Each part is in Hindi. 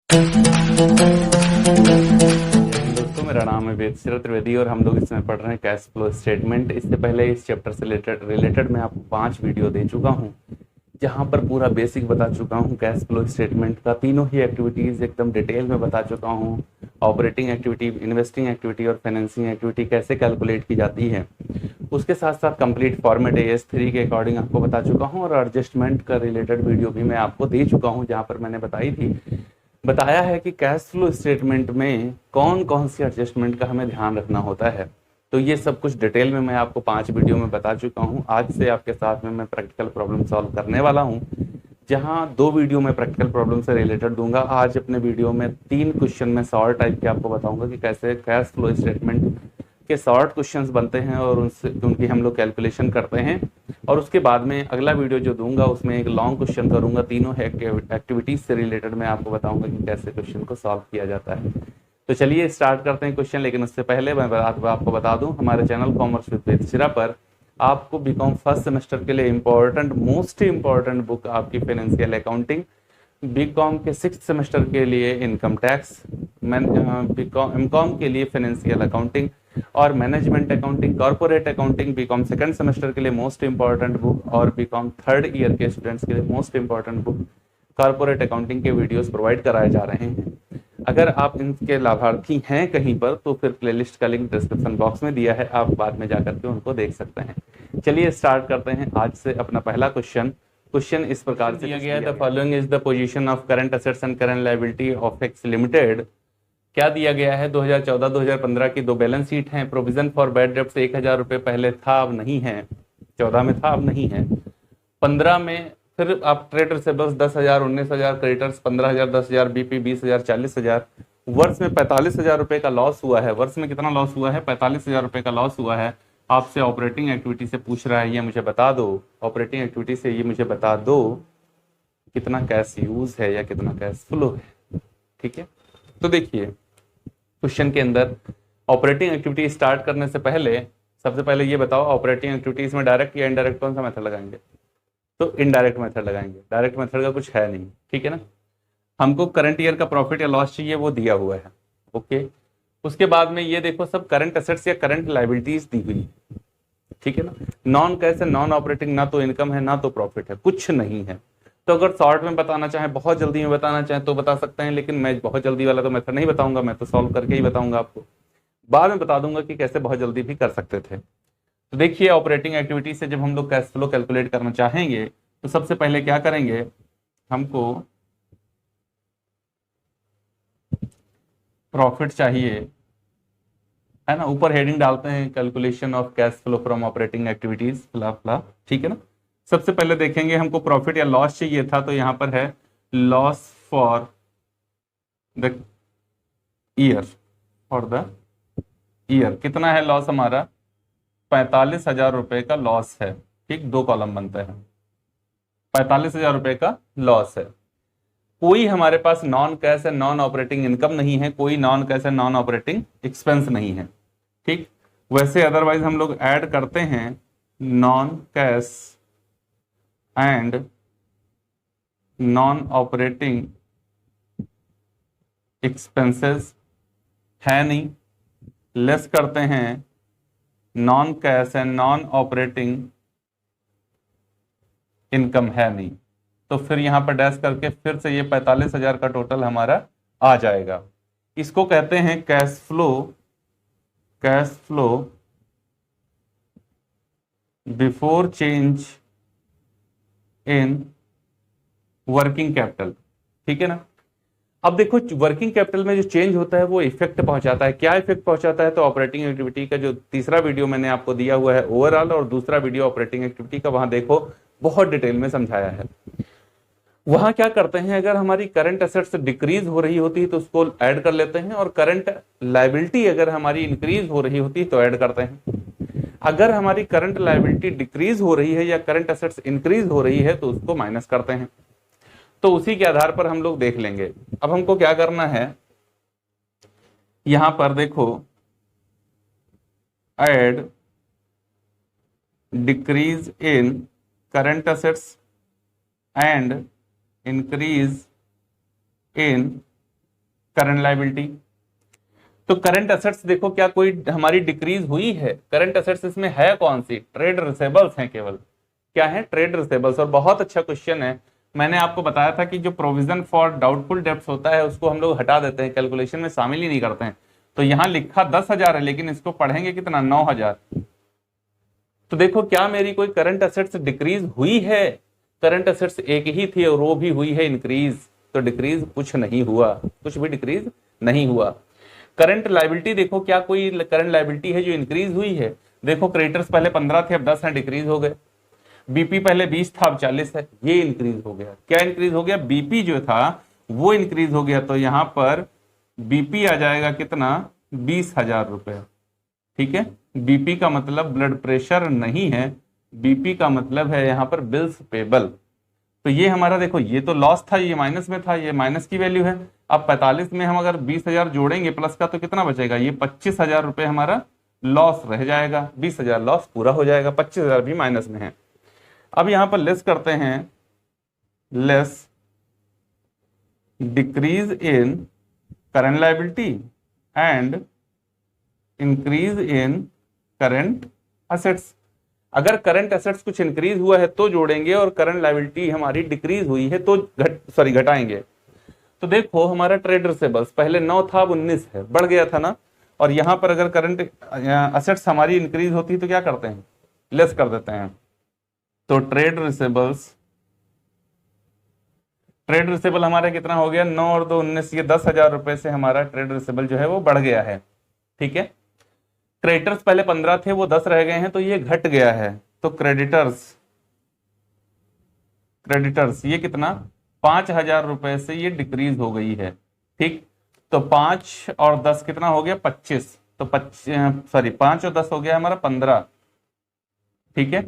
दोस्तों, मेरा नाम है वेद शरद त्रिवेदी और हम लोग इसमें पढ़ रहे हैं कैश फ्लो स्टेटमेंट। इससे पहले इस चैप्टर से रिलेटेड मैं आपको 5 वीडियो दे चुका हूं, जहां पर पूरा बेसिक बता चुका हूं कैश फ्लो स्टेटमेंट का। तीनों ही एक्टिविटीज़ एकदम डिटेल में बता चुका हूं। ऑपरेटिंग एक्टिविटी, इन्वेस्टिंग एक्टिविटी और फाइनेंसिंग एक्टिविटी कैसे कैलकुलेट की जाती है, उसके साथ साथ कंप्लीट फॉर्मेट AS3 के अकॉर्डिंग आपको बता चुका हूं। और एडजस्टमेंट का रिलेटेड वीडियो भी मैं आपको दे चुका हूं, जहां पर मैंने बताया है कि कैश फ्लो स्टेटमेंट में कौन कौन सी एडजस्टमेंट का हमें ध्यान रखना होता है। तो ये सब कुछ डिटेल में मैं आपको 5 वीडियो में बता चुका हूँ। आज से आपके साथ में मैं प्रैक्टिकल प्रॉब्लम सॉल्व करने वाला हूँ, जहाँ 2 वीडियो में प्रैक्टिकल प्रॉब्लम से रिलेटेड दूंगा। आज अपने वीडियो में 3 क्वेश्चन में शॉर्ट टाइप के आपको बताऊंगा कि कैसे कैश फ्लो स्टेटमेंट के शॉर्ट क्वेश्चंस बनते हैं और उनकी हम लोग कैलकुलेशन करते हैं। और उसके बाद में अगला वीडियो जो दूंगा उसमें एक लॉन्ग क्वेश्चन करूंगा, तीनों एक्टिविटीज से रिलेटेड मैं आपको बताऊंगा कि कैसे क्वेश्चन को सॉल्व किया जाता है। तो चलिए स्टार्ट करते हैं क्वेश्चन। लेकिन उससे पहले मैं आपको बता दूं, हमारे चैनल कॉमर्स विद वेद शिरा पर आपको बीकॉम फर्स्ट सेमेस्टर के लिए इंपॉर्टेंट, मोस्ट इंपॉर्टेंट बुक आपकी फाइनेंशियल अकाउंटिंग, बीकॉम के 6th सेमेस्टर के लिए इनकम टैक्स, एमकॉम के लिए फाइनेंशियल अकाउंटिंग और management accounting, corporate accounting BCom 2nd semester के लिए मोस्ट इंपॉर्टेंट बुक और बीकॉम 3rd ईयर के स्टूडेंट्स के लिए most important book corporate accounting के वीडियोस प्रोवाइड कराए जा रहे हैं। अगर आप इनके लाभार्थी हैं कहीं पर तो फिर प्लेलिस्ट का लिंक डिस्क्रिप्शन बॉक्स में दिया है, आप बाद में जाकर के उनको देख सकते हैं। चलिए स्टार्ट करते हैं आज से अपना पहला क्वेश्चन इस प्रकार से दिया गया है, the following is the position of current assets and current liability of x limited. क्या दिया गया है? 2014-2015 की 2 बैलेंस शीट हैं। प्रोविजन फॉर बैड डेब्ट 1000 रुपये पहले था, अब नहीं है। 14 में था, अब नहीं है। 15 में फिर आप ट्रेड रिसेबल्स 10,000, 19,000, क्रेडिटर्स 15,000, 10,000, बीपी 20,000, 40,000। वर्ष में 45,000 रुपये का लॉस हुआ है। वर्ष में कितना लॉस हुआ है? 45,000 रुपये का लॉस हुआ है। आपसे ऑपरेटिंग एक्टिविटी से पूछ रहा है, ये मुझे बता दो। ऑपरेटिंग एक्टिविटी से ये मुझे बता दो कितना कैश यूज है या कितना कैश फ्लो है। ठीक है, तो देखिए क्वेश्चन के अंदर ऑपरेटिंग एक्टिविटी स्टार्ट करने से पहले सबसे पहले ये बताओ, ऑपरेटिंग एक्टिविटीज में डायरेक्ट या इनडायरेक्ट कौन सा मेथड लगाएंगे? तो इनडायरेक्ट मेथड लगाएंगे। डायरेक्ट मेथड का कुछ है नहीं। ठीक है ना। हमको करंट ईयर का प्रॉफिट या लॉस चाहिए, वो दिया हुआ है। ओके, उसके बाद में ये देखो सब करंट एसेट्स या करंट लायबिलिटीज दी हुई है। ठीक है ना। नॉन कैश है, नॉन ऑपरेटिंग, ना तो इनकम है ना तो प्रॉफिट है, कुछ नहीं है। तो अगर शॉर्ट में बताना चाहें, बहुत जल्दी में बताना चाहें तो बता सकते हैं, लेकिन मैं बहुत जल्दी वाला तो मेथड नहीं बताऊंगा, मैं तो सॉल्व करके ही बताऊंगा आपको। बाद में बता दूंगा कि कैसे बहुत जल्दी भी कर सकते थे। तो देखिए ऑपरेटिंग एक्टिविटी से जब हम लोग कैश फ्लो कैलकुलेट करना चाहेंगे तो सबसे पहले क्या करेंगे, हमको प्रॉफिट चाहिए, है ना। ऊपर हेडिंग डालते हैं calculation of cash flow from operating activities फ्ला फ्ला। ठीक है ना। सबसे पहले देखेंगे हमको प्रॉफिट या लॉस चाहिए था, तो यहां पर है loss for the year. For the year कितना है लॉस हमारा? 45,000 रुपए का लॉस है। ठीक, 2 कॉलम बनते हैं। 45,000 रुपए का लॉस है। कोई हमारे पास नॉन कैश है, नॉन ऑपरेटिंग इनकम नहीं है, कोई नॉन कैश है, नॉन ऑपरेटिंग एक्सपेंस नहीं है। ठीक, वैसे अदरवाइज हम लोग ऐड करते हैं non cash and non operating expenses, है नहीं। लेस करते हैं non cash and non operating income, है नहीं। तो फिर यहां पर डैश करके फिर से ये 45,000 का टोटल हमारा आ जाएगा। इसको कहते हैं cash flow, cash flow before change in working capital. ठीक है ना। अब देखो वर्किंग कैपिटल में जो चेंज होता है वो इफेक्ट पहुंचाता है। क्या इफेक्ट पहुंचाता है? तो ऑपरेटिंग एक्टिविटी का जो तीसरा वीडियो मैंने आपको दिया हुआ है ओवरऑल, और दूसरा वीडियो ऑपरेटिंग एक्टिविटी का, वहां देखो बहुत डिटेल में समझाया है। वहां क्या करते हैं, अगर हमारी करंट एसेट्स डिक्रीज हो रही होती है तो उसको ऐड कर लेते हैं, और करंट लायबिलिटी अगर हमारी इंक्रीज हो रही होती है तो ऐड करते हैं। अगर हमारी करंट लायबिलिटी डिक्रीज हो रही है या करंट एसेट्स इंक्रीज हो रही है तो उसको माइनस करते हैं। तो उसी के आधार पर हम लोग देख लेंगे। अब हमको क्या करना है, यहां पर देखो add decrease in current assets and increase in current liability. तो करंट एसेट्स देखो क्या कोई हमारी डिक्रीज हुई है? करंट एसेट्स इसमें है कौन सी? ट्रेड रिसेबल्स हैं केवल। क्या है? ट्रेड रिसेबल्स। और बहुत अच्छा क्वेश्चन है, मैंने आपको बताया था कि जो प्रोविजन फॉर डाउटफुल डेब्ट्स होता है उसको हम लोग हटा देते हैं, कैलकुलेशन में शामिल ही नहीं करते हैं। तो यहां लिखा 10,000 है, लेकिन इसको पढ़ेंगे कितना? 9,000। तो देखो क्या मेरी कोई करंट एसेट्स डिक्रीज हुई है? करंट एसेट्स एक ही थी और वो भी हुई है इंक्रीज, तो डिक्रीज कुछ नहीं हुआ, कुछ भी डिक्रीज नहीं हुआ। करंट लायबिलिटी देखो क्या कोई करंट लायबिलिटी है जो इंक्रीज हुई है? देखो क्रेडिटर्स पहले 15 थे, अब 10 हैं, डिक्रीज हो गए। बीपी पहले 20 था, अब 40 है, ये इंक्रीज हो गया। क्या इंक्रीज हो गया? बीपी जो था वो इंक्रीज हो गया। तो यहां पर बीपी आ जाएगा कितना? 20,000 रुपए। ठीक है, बीपी का मतलब ब्लड प्रेशर नहीं है, बीपी का मतलब है यहां पर बिल्स पेबल। तो ये हमारा देखो, ये तो लॉस था, ये माइनस में था, ये माइनस की वैल्यू है। अब 45 में हम अगर 20,000 जोड़ेंगे प्लस का तो कितना बचेगा? ये 25,000 रुपए हमारा लॉस रह जाएगा। 20,000 लॉस पूरा हो जाएगा, 25,000 भी माइनस में है। अब यहां पर लेस करते हैं, less decrease in current liability and increase in current assets. अगर करंट एसेट्स कुछ इंक्रीज हुआ है तो जोड़ेंगे, और करंट लायबिलिटी हमारी डिक्रीज हुई है तो घटाएंगे। तो देखो हमारा ट्रेड रिसेबल्स पहले 9 था, अब 19 है, बढ़ गया था ना। और यहां पर अगर करंट एसेट्स हमारी इंक्रीज होती है तो क्या करते हैं? लेस कर देते हैं। तो ट्रेड रिसेबल हमारा कितना हो गया? 9 और 2 19, ये 10,000 रुपए से हमारा ट्रेड रिसेबल जो है वो बढ़ गया है। ठीक है, क्रेडिटर्स पहले 15 थे, वो 10 रह गए हैं, तो ये घट गया है। तो क्रेडिटर्स ये कितना? 5,000 रुपए से ये डिक्रीज हो गई है। ठीक, तो 5 और 10 कितना हो गया? 25। तो 5 और 10 हो गया हमारा 15। ठीक है,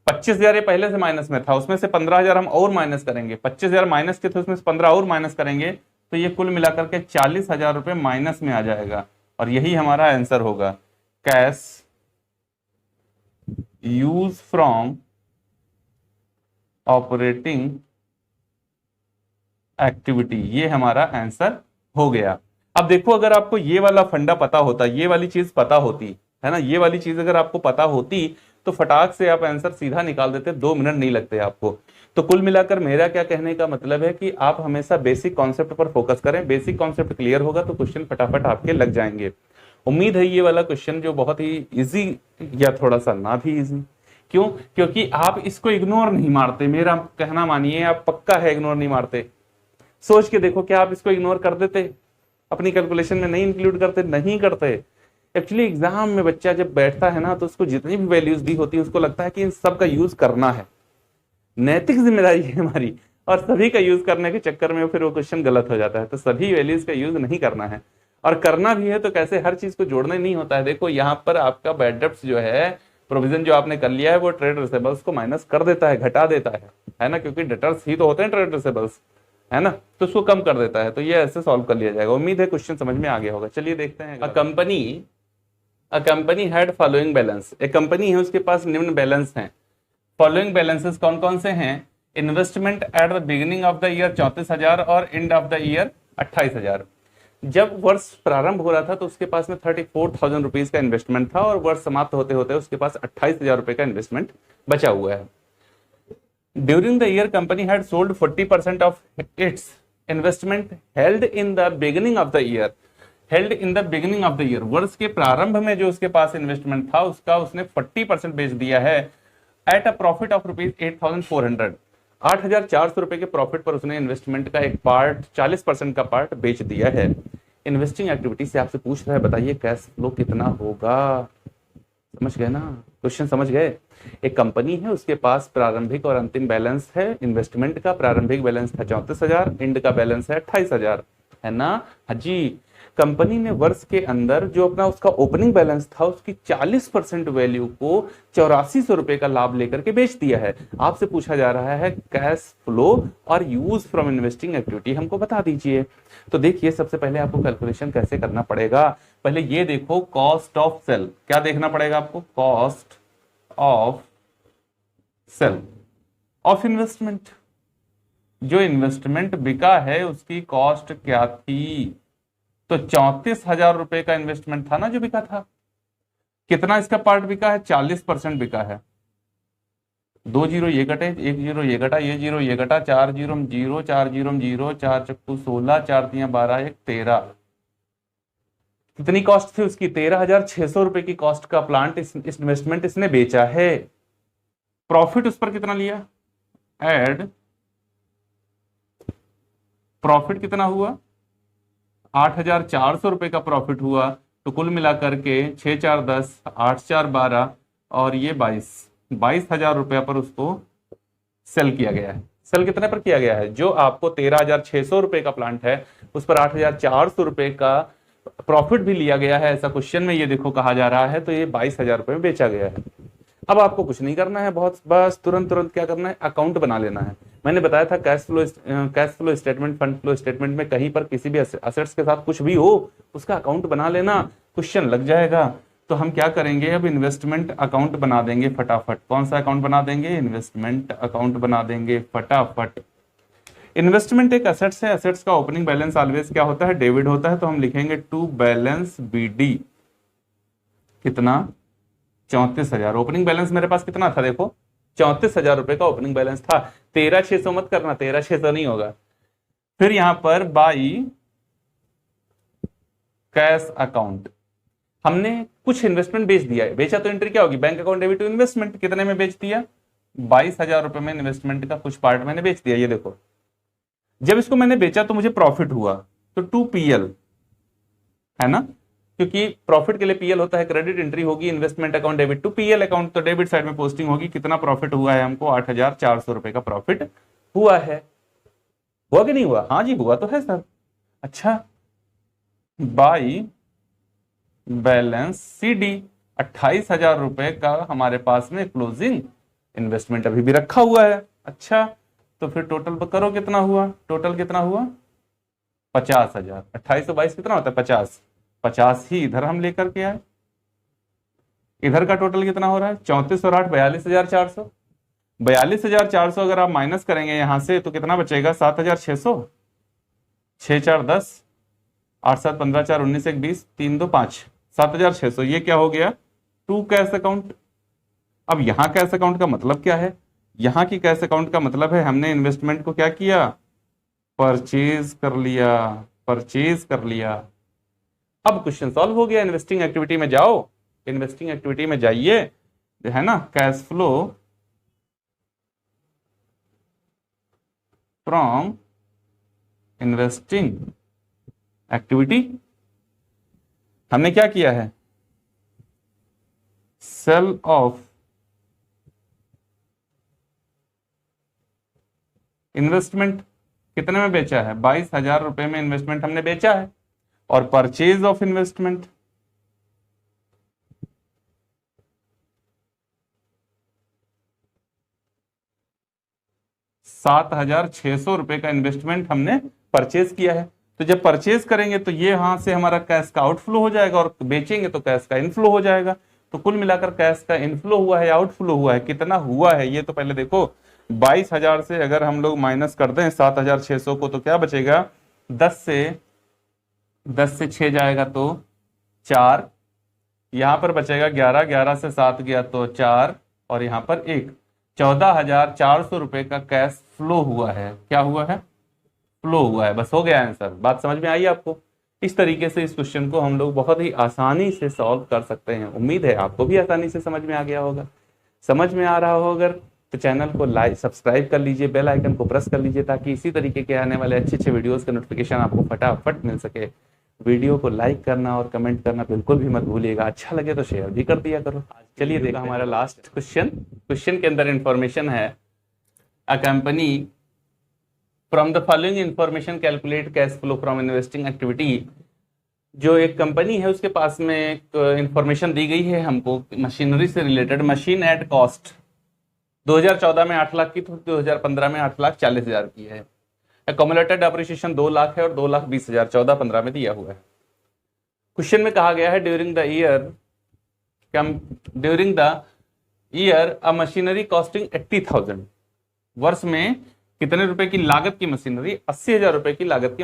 25,000 ये पहले से माइनस में था, उसमें से 15,000 हम और माइनस करेंगे। 25,000 माइनस के थे, उसमें से 15 और माइनस करेंगे, तो ये कुल मिलाकर के 40,000 रुपए माइनस में आ जाएगा। और यही हमारा आंसर होगा, cash use from operating activity, ये हमारा आंसर हो गया। अब देखो अगर आपको ये वाला फंडा पता होता, ये वाली चीज पता होती है ना, ये वाली चीज अगर आपको पता होती तो फटाक से आप आंसर सीधा निकाल देते, 2 मिनट नहीं लगते आपको। तो कुल मिलाकर मेरा क्या कहने का मतलब है कि आप हमेशा बेसिक कॉन्सेप्ट पर फोकस करें। बेसिक कॉन्सेप्ट क्लियर होगा तो क्वेश्चन फटाफट आपके लग जाएंगे। उम्मीद है ये वाला क्वेश्चन जो बहुत ही इजी या थोड़ा सा ना भी इजी, क्यों? क्योंकि आप इसको इग्नोर नहीं मारते, मेरा कहना मानिए, आप पक्का है इग्नोर नहीं मारते। सोच के देखो, क्या आप इसको इग्नोर कर देते? अपनी कैलकुलेशन में नहीं इंक्लूड करते? नहीं करते। एक्चुअली एग्जाम में बच्चा जब बैठता है ना, तो उसको जितनी भी वैल्यूज दी होती है उसको लगता है कि इन सब का यूज करना है, नैतिक जिम्मेदारी है हमारी, और सभी का यूज करने के चक्कर में फिर वो क्वेश्चन गलत हो जाता है। तो सभी वैल्यूज का यूज नहीं करना है, और करना भी है तो कैसे? हर चीज को जोड़ना नहीं होता है। देखो यहाँ पर आपका बैड डेब्ट्स जो है, प्रोविजन जो आपने कर लिया है, वो ट्रेड रिसेबल्स को माइनस कर देता है, घटा देता है ना, क्योंकि डेटर्स ही तो होते हैं ट्रेड रिसेबल्स, है ना, तो उसको कम कर देता है। तो ये ऐसे सॉल्व कर लिया जाएगा। उम्मीद है क्वेश्चन समझ में आ गया होगा। चलिए देखते हैं। A company had following balance, एक कंपनी है उसके पास निम्न बैलेंस हैं। फॉलोइंग बैलेंसेस कौन कौन से हैं? Investment at the beginning of the year 34,000 और एंड ऑफ द ईयर 28,000। जब वर्ष प्रारंभ हो रहा था तो उसके पास में 34,000 रुपीज का इन्वेस्टमेंट था, और वर्ष समाप्त होते होते उसके पास 28,000 रुपए का इन्वेस्टमेंट बचा हुआ है। During the year company had sold 40% of its investment held in the beginning of the year. Held in the beginning of the year, वर्ष के प्रारंभ में जो उसके पास इन्वेस्टमेंट था उसका उसने 40% बेच दिया है। At a profit of rupees 8,400, 8,400 रुपए के प्रॉफिट पर उसने इन्वेस्टमेंट का एक पार्ट, 40% का पार्ट बेच दिया है। इन्वेस्टिंग एक्टिविटी से आपसे पूछ रहा है, बताइए कैश फ्लो कितना होगा? समझ गए ना? क्वेश्चन समझ गए? एक कंपनी है, उसके पास प्रारंभिक और अंतिम बैलेंस है। इन्वेस्टमेंट का प्रारंभिक बैलेंस था 34,000, एंड का बैलेंस है 28,000, है ना? हाँ जी। कंपनी ने वर्ष के अंदर जो अपना उसका ओपनिंग बैलेंस था उसकी 40% वैल्यू को 8400 रुपए का लाभ लेकर के बेच दिया है। आपसे पूछा जा रहा है कैश फ्लो और यूज फ्रॉम इन्वेस्टिंग एक्टिविटी हमको बता दीजिए। तो देखिए सबसे पहले आपको कैलकुलेशन कैसे करना पड़ेगा। पहले ये देखो, कॉस्ट ऑफ सेल, क्या देखना पड़ेगा आपको? Cost of sale of investment, जो इन्वेस्टमेंट बिका है उसकी कॉस्ट क्या थी, तो 34,000 रुपए का इन्वेस्टमेंट था ना जो बिका था। कितना इसका पार्ट बिका है? 40% बिका है। 2 जीरो ये कटे, 1 जीरो ये घटा, ये जीरो ये घटा, 4 जीरो में जीरो, 4 जीरो में जीरो, 4 चक्कू 16, 4 तियां 12, 1 13। कितनी कॉस्ट थी उसकी? 13,600 रुपए की कॉस्ट का प्लांट इन्वेस्टमेंट इसने बेचा है। प्रॉफिट उस पर कितना लिया? एड प्रॉफिट कितना हुआ? 8,400 रुपए का प्रॉफिट हुआ। तो कुल मिलाकर के 6 4 10, 8 4 12 और ये 22,000 रुपया पर उसको सेल किया गया है। सेल कितने पर किया गया है? जो आपको 13,600 रुपए का प्लांट है उस पर 8,400 रुपए का प्रॉफिट भी लिया गया है, ऐसा क्वेश्चन में ये देखो कहा जा रहा है। तो ये 22,000 रुपए में बेचा गया है। अब आपको कुछ नहीं करना है, बहुत बस तुरंत तुरंत क्या करना है? अकाउंट बना लेना है। मैंने बताया था cash flow statement, fund flow statement में कहीं पर किसी भी असेट्स के साथ कुछ भी हो उसका अकाउंट बना लेना, क्वेश्चन लग जाएगा। तो हम क्या करेंगे? अब इन्वेस्टमेंट अकाउंट बना देंगे फटाफट। कौन सा अकाउंट बना देंगे? इन्वेस्टमेंट अकाउंट बना देंगे फटाफट। इन्वेस्टमेंट एक असेट्स है, असेट्स का ओपनिंग बैलेंस ऑलवेज क्या होता है? डेबिट होता है। तो हम लिखेंगे टू बैलेंस बीडी। कितना? 34,000। ओपनिंग बैलेंस मेरे पास कितना था? देखो 34,000 रुपए का ओपनिंग बैलेंस था। 13,600 मत करना, 13,600 नहीं होगा। फिर यहां पर बाई कैश अकाउंट, हमने कुछ इन्वेस्टमेंट बेच दिया है। बेचा तो एंट्री क्या होगी? Bank account debit to investment. कितने में बेच दिया? 22,000 रुपए में इन्वेस्टमेंट का कुछ पार्ट मैंने बेच दिया। ये देखो जब इसको मैंने बेचा तो मुझे प्रॉफिट हुआ, तो 2PL है ना, क्योंकि प्रॉफिट के लिए पीएल होता है। क्रेडिट एंट्री होगी investment account debit to PL account, तो डेबिट साइड में पोस्टिंग होगी। कितना प्रॉफिट हुआ है हमको? 8,400 रुपए का प्रॉफिट हुआ है। हुआ कि नहीं हुआ? हाँ जी हुआ तो है सर। अच्छा, बाई बैलेंस सीडी 28,000 रुपए का हमारे पास में क्लोजिंग इन्वेस्टमेंट अभी भी रखा हुआ है। अच्छा, तो फिर टोटल करो कितना हुआ? टोटल कितना हुआ? 50,000। 28 22 कितना होता है? 50। 50 ही इधर हम लेकर के आए। इधर का टोटल कितना हो रहा है? 34 और 8 42,400। 42,400 अगर आप माइनस करेंगे यहां से तो कितना बचेगा? 7,600। 6 4 10, 8 7 15 4 19 1 20, 3 2 5, 7,600। ये क्या हो गया? To cash account. अब यहां कैश अकाउंट का मतलब क्या है? यहां की कैश अकाउंट का मतलब है हमने इन्वेस्टमेंट को क्या किया? परचेज कर लिया। परचेज कर लिया। अब क्वेश्चन सॉल्व हो गया। इन्वेस्टिंग एक्टिविटी में जाओ, इन्वेस्टिंग एक्टिविटी में जाइए, है ना, cash flow from investing activity हमने क्या किया है? Sell of investment. कितने में बेचा है? 22,000 रुपए में इन्वेस्टमेंट हमने बेचा है। और परचेज ऑफ इन्वेस्टमेंट, ₹7,600 रुपए का इन्वेस्टमेंट हमने परचेज किया है। तो जब परचेज करेंगे तो ये यहां से हमारा कैश का आउटफ्लो हो जाएगा और बेचेंगे तो कैश का इनफ्लो हो जाएगा। तो कुल मिलाकर कैश का इनफ्लो हुआ है या आउटफ्लो हुआ है? कितना हुआ है ये तो पहले देखो। 22,000 से अगर हम लोग माइनस कर दें 7,600 को तो क्या बचेगा? 10 से 6 जाएगा तो 4, यहां पर बचेगा 11, 11 से 7 गया तो 4, और यहां पर 1। 14,400 रुपए का कैश फ्लो हुआ है। क्या हुआ है? फ्लो हुआ है। बस हो गया आंसर। बात समझ में आई आपको? इस तरीके से इस क्वेश्चन को हम लोग बहुत ही आसानी से सॉल्व कर सकते हैं। उम्मीद है आपको भी आसानी से समझ में आ गया होगा। समझ में आ रहा हो अगर तो चैनल को लाइक सब्सक्राइब कर लीजिए, बेल आइकन को प्रेस कर लीजिए ताकि इसी तरीके के आने वाले अच्छे अच्छे वीडियोस का नोटिफिकेशन आपको फटाफट मिल सके। वीडियो को लाइक करना और कमेंट करना बिल्कुल भी मत भूलिएगा। अच्छा लगे तो शेयर भी कर दिया करो। चलिए देखो हमारा लास्ट क्वेश्चन के अंदर इंफॉर्मेशन है, a company from the following information calculate cash flow from investing activity. जो एक कंपनी है उसके पास में एक इंफॉर्मेशन दी गई है हमको मशीनरी से रिलेटेड। मशीन एट कॉस्ट 2014 में 8 लाख की थी, 2015 में 8,40,000 की है। एक्यूमुलेटेड अप्रिसिएशन 2 लाख है और 2,20,000 14-15 में दिया हुआ है। क्वेश्चन में कहा गया है during the year a machinery costing 80,000। वर्ष में कितने रुपए की लागत की मशीनरी? 80,000 रुपए की लागत की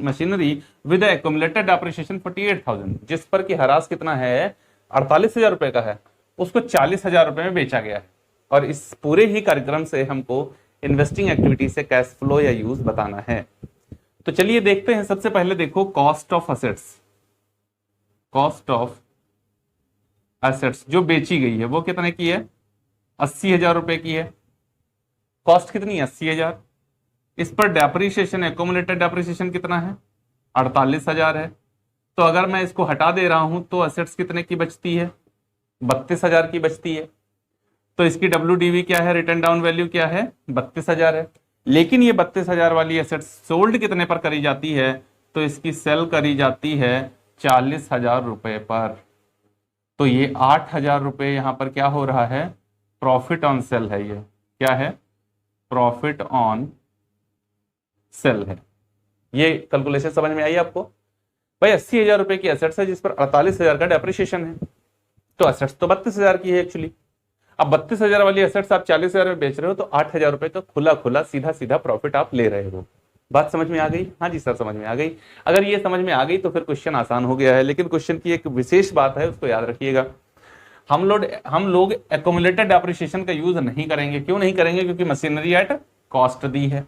मशीनरी विद एक्यूमुलेटेड डेप्रिसिएशन 48,000, जिस पर की हरास कितना है? 48,000 रुपए का है, उसको 40,000 रुपए में बेचा गया है। और इस पूरे ही कार्यक्रम से हमको इन्वेस्टिंग एक्टिविटी से कैश फ्लो या यूज बताना है। तो चलिए देखते हैं। सबसे पहले देखो cost of assets. Cost of assets जो बेची गई है वो कितने की है? 80,000 रुपए की है। कॉस्ट कितनी है? 80,000। इस पर डेप्रिसिएशन, एक्यूमुलेटेड डेप्रिसिएशन कितना है? 48,000 है। तो अगर मैं इसको हटा दे रहा हूं तो असेट्स कितने की बचती है? 32,000 की बचती है। तो इसकी WDV क्या है? रिटर्न डाउन वैल्यू क्या है? 32,000 है। लेकिन ये 32,000 वाली एसेट्स सोल्ड कितने पर करी जाती है? तो इसकी सेल करी जाती है 40,000 रुपए पर। तो ये 8,000 रुपए यहां पर क्या हो रहा है? प्रॉफिट ऑन सेल है। ये क्या है? प्रॉफिट ऑन सेल है। ये कैलकुलेशन समझ में आई आपको? भाई 80,000 रुपए की एसेट्स है जिस पर 48,000 का डेप्रिसिएशन है, तो एसेट्स तो 32,000 की है एक्चुअली। अब 32,000 वाली एसेट्स आप 40,000 में बेच रहे हो, तो 8,000 रुपए का खुला खुला सीधा सीधा प्रॉफिट आप ले रहे हो। बात समझ में आ गई? हाँ जी सर, समझ में आ गई। अगर ये समझ में आ गई तो फिर क्वेश्चन आसान हो गया है। लेकिन क्वेश्चन की एक विशेष बात है, उसको याद रखिएगा। हम लोग एक्यूमुलेटेड डेप्रिसिएशन का यूज नहीं करेंगे। क्यों नहीं करेंगे? क्योंकि मशीनरी एट कॉस्ट दी है।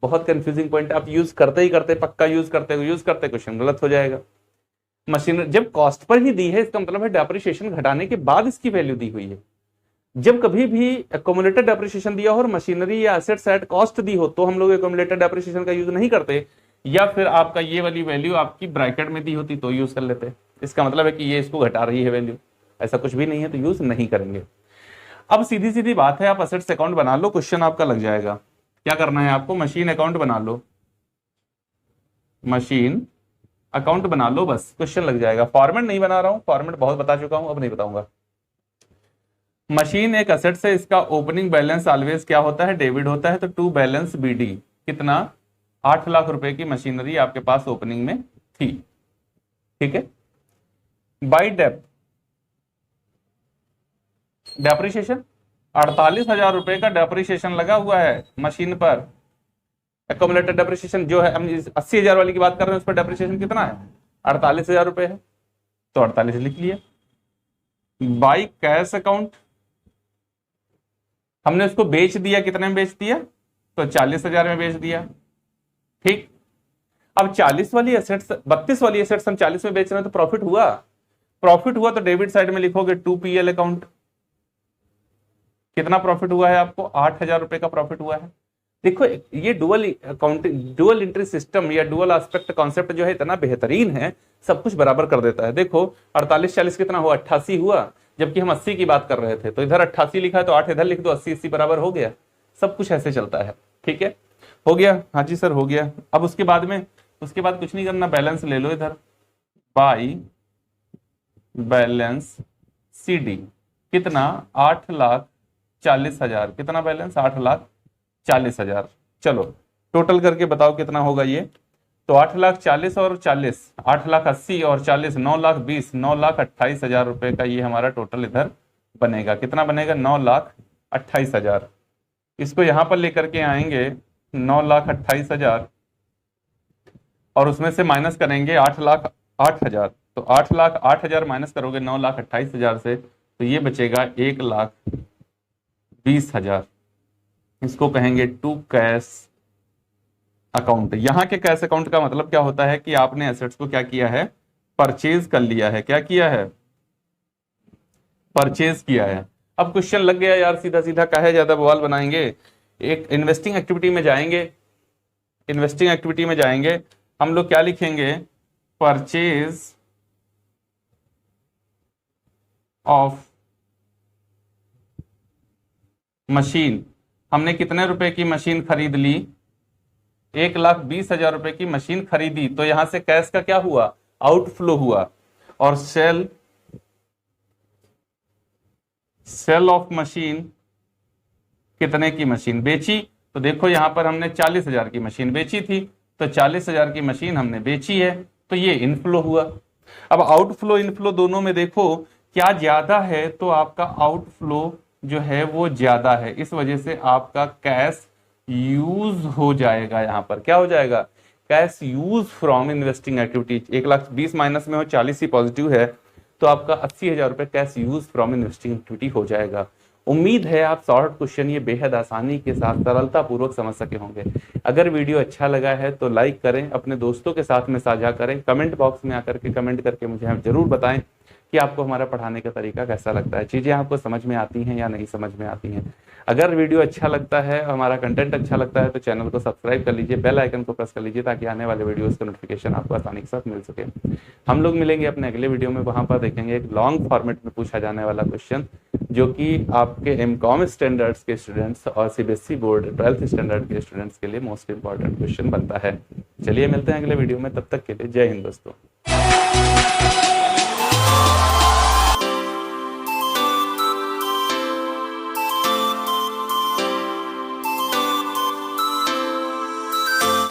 बहुत कंफ्यूजिंग पॉइंट। आप यूज करते ही करते, पक्का यूज करते क्वेश्चन गलत हो जाएगा। मशीन जब कॉस्ट पर ही दी है, इसका मतलब है डेप्रिसिएशन घटाने के बाद इसकी वैल्यू दी हुई है। जब कभी भी एक्यूमुलेटेड डेप्रिसिएशन दिया हो और मशीनरी या एसेट्स एट कॉस्ट दी हो, तो हम लोग एक्यूमुलेटेड डेप्रिसिएशन का यूज नहीं करते। या फिर आपका ये वाली वैल्यू आपकी ब्रैकेट में दी होती तो यूज कर लेते। इसका मतलब है कि ये इसको घटा रही है वैल्यू। ऐसा कुछ भी नहीं है, तो यूज नहीं करेंगे। अब सीधी सीधी बात है, आप असेट्स अकाउंट बना लो, क्वेश्चन आपका लग जाएगा। क्या करना है आपको? मशीन अकाउंट बना लो, मशीन अकाउंट बना लो, बस क्वेश्चन लग जाएगा। फॉर्मेट नहीं बना रहा हूं, फॉर्मेट बहुत बता चुका हूं, अब नहीं बताऊंगा। मशीन एक असेट से, इसका ओपनिंग बैलेंस ऑलवेज क्या होता है? डेबिट होता है। तो टू बैलेंस BD कितना? 8 लाख रुपए की मशीनरी आपके पास ओपनिंग में थी। ठीक है। बाई डेप्रिसिएशन 48,000 रुपए का डेप्रिसिएशन लगा हुआ है मशीन पर। एक्यूमुलेटेड डेप्रिसिएशन जो है, हम 80,000 वाली की बात कर रहे हैं, उस पर डेप्रिसिएशन कितना है? 48,000 रुपए है, तो 48 लिख लिया। बाई कैश अकाउंट, हमने उसको बेच दिया। कितने में बेच दिया? तो 40,000 में बेच दिया। ठीक। अब 40 वाली एसेट्स, 32 वाली एसेट्स हम 40 में बेच रहे हैं, तो प्रॉफिट हुआ। प्रॉफिट हुआ तो डेबिट साइड में लिखोगे 2PL अकाउंट। कितना प्रॉफिट हुआ है आपको? 8,000 रुपए का प्रॉफिट हुआ है। देखो ये dual accounting, dual entry system या डुअल एस्पेक्ट कॉन्सेप्ट जो है इतना बेहतरीन है, सब कुछ बराबर कर देता है। देखो 48-40 कितना हुआ? 88 हुआ। जबकि हम 80 की बात कर रहे थे, तो इधर 88 लिखा है तो 8 इधर लिख दो, 80-80 बराबर हो गया। सब कुछ ऐसे चलता है। ठीक है, हो गया? हाँ जी सर, हो गया। अब उसके बाद कुछ नहीं करना, बैलेंस ले लो इधर। बाई बैलेंस CD कितना? 8,40,000। कितना बैलेंस? 8,40,000। चलो टोटल करके बताओ कितना होगा ये। तो 8,40,000 और 40, 8,80,000 और 40, 9,20,000, 9,28,000 रुपए का ये हमारा टोटल इधर बनेगा। कितना बनेगा? 9,28,000। इसको यहां पर लेकर के आएंगे 9,28,000 और उसमें से माइनस करेंगे 8,08,000। तो 8,08,000 माइनस करोगे 9,28,000 से, तो ये बचेगा 1,20,000। इसको कहेंगे टू कैश अकाउंट। यहां के कैश अकाउंट का मतलब क्या होता है कि आपने एसेट्स को क्या किया है? परचेज कर लिया है। क्या किया है? परचेज किया है। अब क्वेश्चन लग गया यार, सीधा सीधा काहे ज्यादा बवाल बनाएंगे। एक इन्वेस्टिंग एक्टिविटी में जाएंगे, इन्वेस्टिंग एक्टिविटी में जाएंगे, हम लोग क्या लिखेंगे? Purchase of machine. हमने कितने रुपए की मशीन खरीद ली? 1,20,000 रुपए की मशीन खरीदी। तो यहां से कैश का क्या हुआ? आउटफ्लो हुआ। और सेल ऑफ मशीन, कितने की मशीन बेची? तो देखो यहां पर हमने 40,000 की मशीन बेची थी, तो 40,000 की मशीन हमने बेची है, तो ये इनफ्लो हुआ। अब आउटफ्लो इनफ्लो दोनों में देखो क्या ज्यादा है, तो आपका आउटफ्लो जो है वो ज्यादा है। इस वजह से आपका कैश यूज हो जाएगा। यहाँ पर क्या हो जाएगा, cash use from investing activities. 1,20,000 minus में हो, 40 ही पॉजिटिव है, तो आपका 80,000 रुपये cash use from investing activity हो जाएगा। उम्मीद है आप शॉर्ट क्वेश्चन ये बेहद आसानी के साथ सरलता पूर्वक समझ सके होंगे। अगर वीडियो अच्छा लगा है तो लाइक करें, अपने दोस्तों के साथ में साझा करें, कमेंट बॉक्स में आकर के कमेंट करके मुझे आप जरूर बताएं कि आपको हमारा पढ़ाने का तरीका कैसा लगता है, चीज़ें आपको समझ में आती हैं या नहीं समझ में आती हैं। अगर वीडियो अच्छा लगता है, हमारा कंटेंट अच्छा लगता है, तो चैनल को सब्सक्राइब कर लीजिए, बेल आइकन को प्रेस कर लीजिए, ताकि आने वाले वीडियोस का नोटिफिकेशन आपको आसानी के साथ मिल सके। हम लोग मिलेंगे अपने अगले वीडियो में, वहां पर देखेंगे एक लॉन्ग फॉर्मेट में पूछा जाने वाला क्वेश्चन, जो कि आपके एमकॉम स्टैंडर्ड्स के स्टूडेंट्स और सीबीएसई बोर्ड 12th स्टैंडर्ड के स्टूडेंट्स के लिए मोस्ट इंपॉर्टेंट क्वेश्चन बनता है। चलिए मिलते हैं अगले वीडियो में, तब तक के लिए जय हिंद दोस्तों।